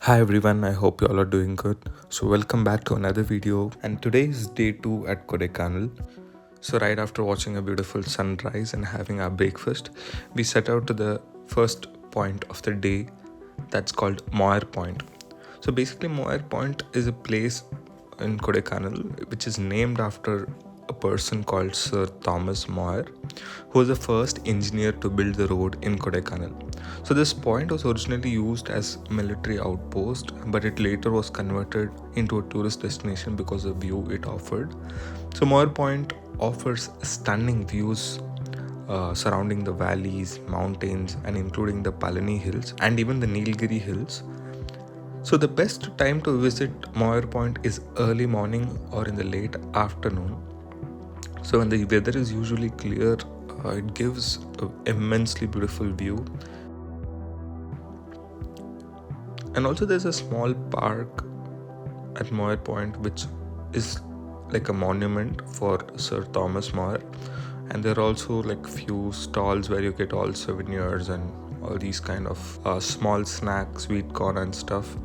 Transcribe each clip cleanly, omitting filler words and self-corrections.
Hi everyone, I hope you all are doing good. So welcome back to another video, and today is day 2 at Kodaikanal. So right after watching a beautiful sunrise and having our breakfast, we set out to the first point of the day, that's called Moir Point. So basically Moir Point is a place in Kodaikanal which is named after a person called Sir Thomas Moir, who was the first engineer to build the road in Kodaikanal. So this point was originally used as military outpost, but it later was converted into a tourist destination because of the view it offered. So Moir Point offers stunning views surrounding the valleys, mountains, and including the Palani Hills and even the Nilgiri Hills. So the best time to visit Moir Point is early morning or in the late afternoon. So when the weather is usually clear, it gives an immensely beautiful view. And also there's a small park at Moir Point which is like a monument for Sir Thomas More, and there are also like few stalls where you get all souvenirs and all these kind of small snacks, sweet corn and stuff.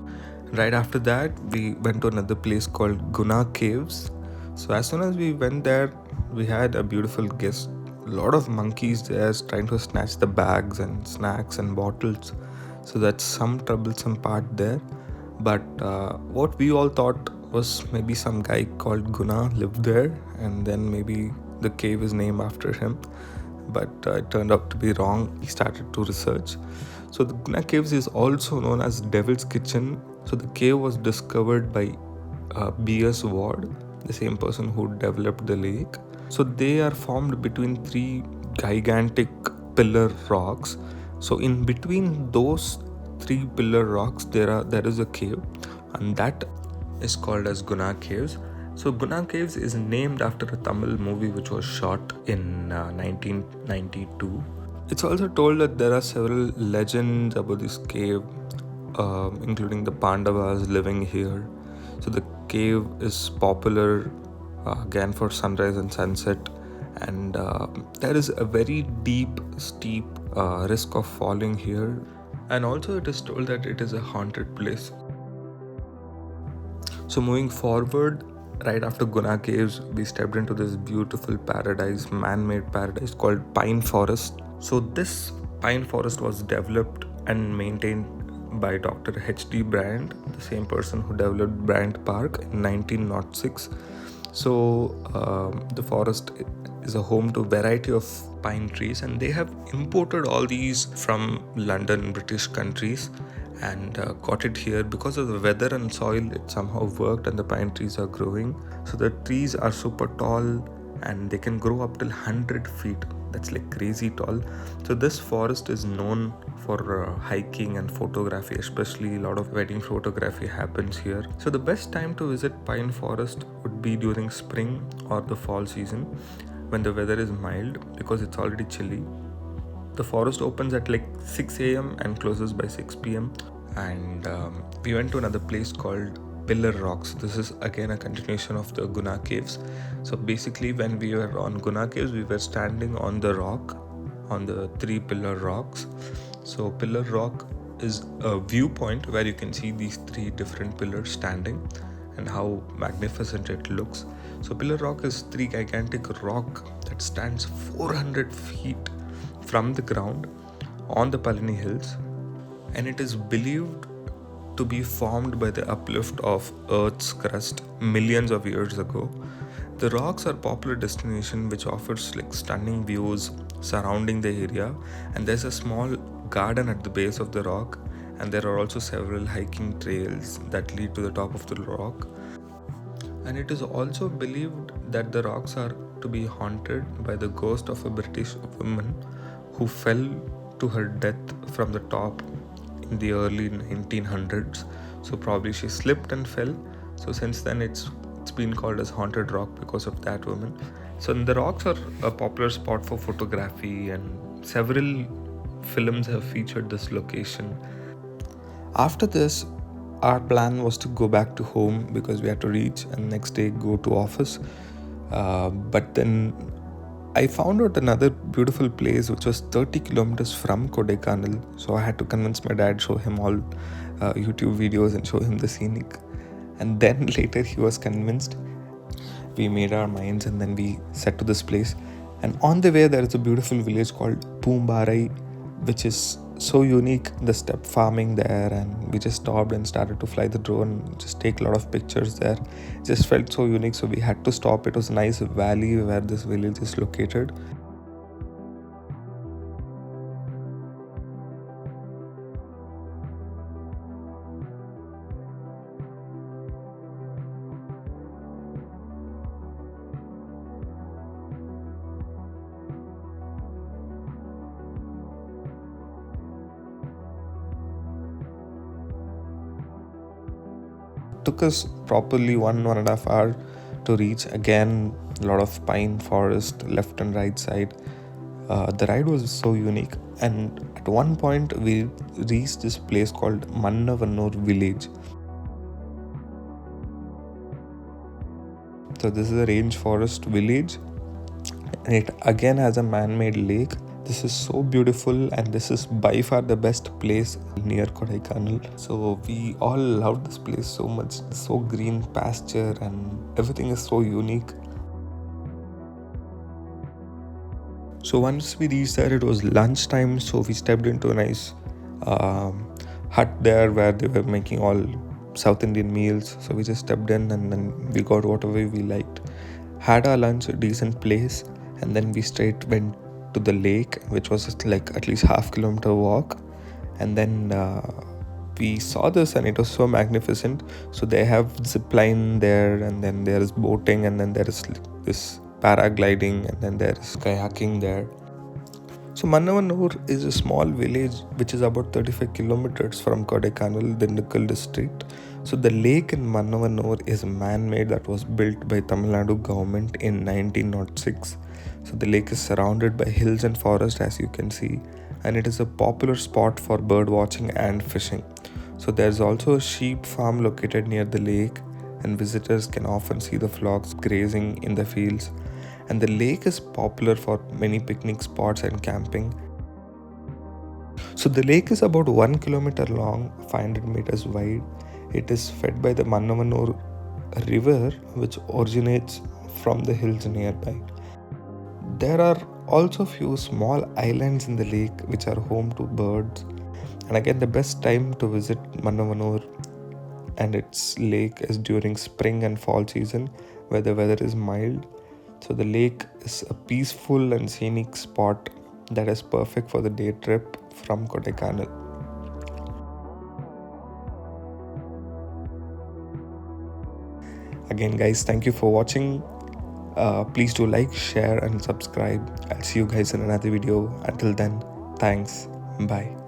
Right after that we went to another place called Guna Caves. So as soon as we went there, we had a beautiful guest, a lot of monkeys there trying to snatch the bags and snacks and bottles, so that's some troublesome part there. But what we all thought was maybe some guy called Guna lived there, and then maybe the cave is named after him. But it turned out to be wrong. We started to research. So the Guna Caves is also known as Devil's Kitchen. So the cave was discovered by B.S. Ward, the same person who developed the lake. So they are formed between three gigantic pillar rocks. So in between those three pillar rocks, there is a cave, and that is called as Guna Caves. So Guna Caves is named after a Tamil movie which was shot in 1992. It's also told that there are several legends about this cave, including the Pandavas living here. So the cave is popular again for sunrise and sunset, and there is a very deep, steep risk of falling here. And also, it is told that it is a haunted place. So moving forward, right after Guna Caves, we stepped into this beautiful paradise, man-made paradise called Pine Forest. So this pine forest was developed and maintained by Dr. H.D. Bryant, the same person who developed Bryant Park in 1906. So the forest is a home to a variety of pine trees, and they have imported all these from London, British countries, and got it here because of the weather and soil. It somehow worked, and the pine trees are growing. So the trees are super tall, and they can grow up till 100 feet. That's like crazy tall. So this forest is known for hiking and photography, especially a lot of wedding photography happens here. So the best time to visit pine forest would be during spring or the fall season, when the weather is mild, because it's already chilly. The forest opens at like 6 a.m. and closes by 6 p.m. And we went to another place called Pillar Rocks. This is again a continuation of the Guna Caves. So basically, when we were on Guna Caves, we were standing on the rock, on the three pillar rocks. So Pillar Rock is a viewpoint where you can see these three different pillars standing and how magnificent it looks. So Pillar Rock is three gigantic rock that stands 400 feet from the ground on the Palani Hills, and it is believed to be formed by the uplift of Earth's crust millions of years ago. The rocks are a popular destination which offers like stunning views surrounding the area, and there's a small garden at the base of the rock, and there are also several hiking trails that lead to the top of the rock. And it is also believed that the rocks are to be haunted by the ghost of a British woman who fell to her death from the top in the early 1900s. So probably she slipped and fell. So since then it's been called as Haunted Rock because of that woman. So the rocks are a popular spot for photography, and several films have featured this location. After this, our plan was to go back to home because we had to reach and next day go to office. But then I found out another beautiful place which was 30 kilometers from Kodaikanal. So I had to convince my dad, show him all YouTube videos and show him the scenic. And then later he was convinced. We made our minds and then we set to this place. And on the way there is a beautiful village called Poombarai, which is so unique. The step farming there, and we just stopped and started to fly the drone, just take a lot of pictures there. It just felt so unique, so we had to stop. It was a nice valley where this village is located. Took us properly 1.5 hours to reach. Again, a lot of pine forest left and right side. The ride was so unique, and at one point we reached this place called Mannavannur village. So this is a rainforest village, and it again has a man-made lake. This is so beautiful, and this is by far the best place near Kodaikanal. So we all loved this place so much. It's so green pasture and everything is so unique. So once we reached there, it was lunchtime, so we stepped into a nice hut there where they were making all South Indian meals. So we just stepped in and then we got whatever we liked, had our lunch, a decent place, and then we straight went to the lake, which was like at least half-kilometer walk. And then we saw this and it was so magnificent. So they have zip line there, and then there is boating, and then there is this paragliding, and then there is kayaking there. So Mannavannur is a small village which is about 35 kilometers from Kodaikanal, Dindigul district. So the lake in Mannavannur is man-made, that was built by Tamil Nadu government in 1906. So the lake is surrounded by hills and forest, as you can see, and it is a popular spot for bird watching and fishing. So there's also a sheep farm located near the lake, and visitors can often see the flocks grazing in the fields. And the lake is popular for many picnic spots and camping. So the lake is about 1 kilometer long, 500 meters wide. It is fed by the Mannavannur river, which originates from the hills nearby. There are also few small islands in the lake which are home to birds. And again, the best time to visit Mannavannur and its lake is during spring and fall season, where the weather is mild. So the lake is a peaceful and scenic spot that is perfect for the day trip from Kodaikanal. Again guys, thank you for watching. Please do like, share and subscribe. I'll see you guys in another video. Until then, thanks. Bye.